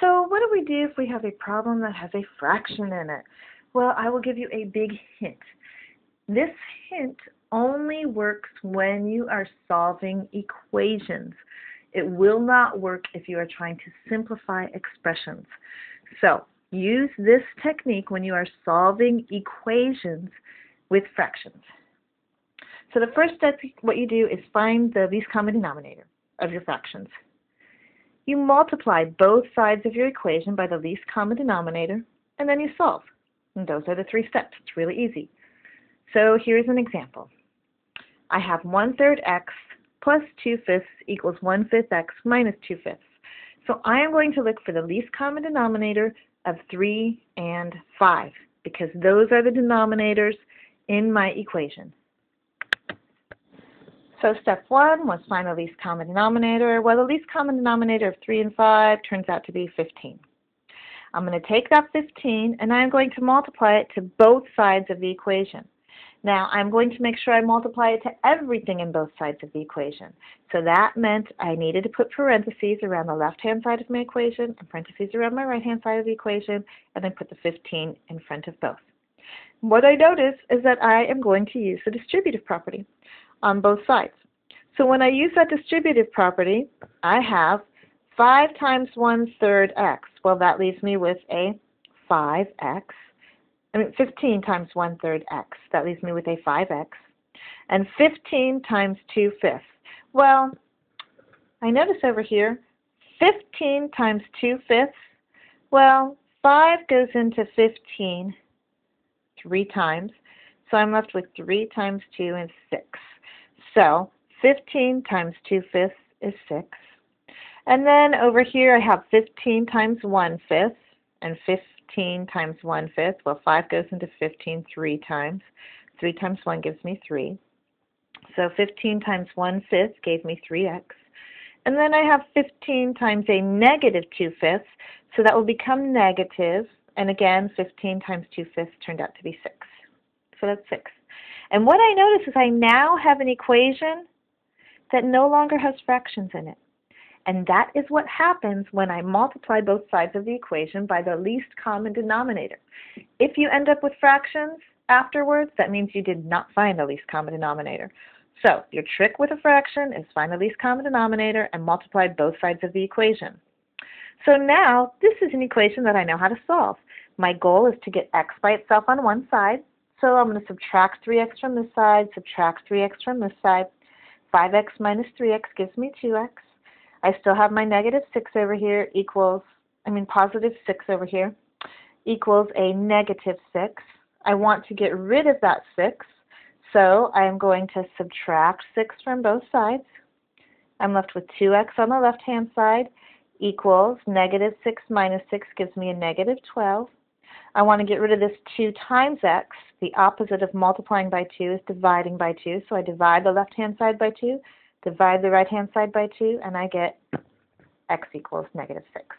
So what do we do if we have a problem that has a fraction in it? Well, I will give you a big hint. This hint only works when you are solving equations. It will not work if you are trying to simplify expressions. So use this technique when you are solving equations with fractions. So the first step, what you do is find the least common denominator of your fractions. You multiply both sides of your equation by the least common denominator, and then you solve. And those are the three steps. It's really easy. So here's an example. I have 1/3 x plus 2/5 equals 1/5 x minus 2/5. So I am going to look for the least common denominator of 3 and 5, because those are the denominators in my equation. So step 1 was find the least common denominator. Well, the least common denominator of 3 and 5 turns out to be 15. I'm going to take that 15 and I'm going to multiply it to both sides of the equation. Now, I'm going to make sure I multiply it to everything in both sides of the equation. So that meant I needed to put parentheses around the left-hand side of my equation and parentheses around my right-hand side of the equation, and then put the 15 in front of both. What I notice is that I am going to use the distributive property on both sides. So when I use that distributive property, I have 5 times 1/3 x. Well, that leaves me with a 5x. 15 times 1/3 x. That leaves me with a 5x. And 15 times 2/5. Well, I notice over here, 15 times 2/5. Well, 5 goes into 15 3 times. So I'm left with 3 times 2 is 6. So 15 times 2/5 is 6. And then over here I have 15 times 1/5 and 15 times 1/5. Well, 5 goes into 15 3 times. 3 times 1 gives me 3. So 15 times 1/5 gave me 3x. And then I have 15 times a negative 2/5, so that will become negative. And again, 15 times 2/5 turned out to be 6. So that's 6. And what I notice is I now have an equation that no longer has fractions in it. And that is what happens when I multiply both sides of the equation by the least common denominator. If you end up with fractions afterwards, that means you did not find the least common denominator. So your trick with a fraction is find the least common denominator and multiply both sides of the equation. So now this is an equation that I know how to solve. My goal is to get x by itself on one side. So I'm going to subtract 3x from this side, subtract 3x from this side. 5x minus 3x gives me 2x. I still have my negative 6 over here positive 6 over here equals a negative 6. I want to get rid of that 6, so I am going to subtract 6 from both sides. I'm left with 2x on the left-hand side equals negative 6 minus 6 gives me a negative 12. I want to get rid of this 2 times x. The opposite of multiplying by 2 is dividing by 2, so I divide the left-hand side by 2, divide the right-hand side by 2, and I get x equals negative 6.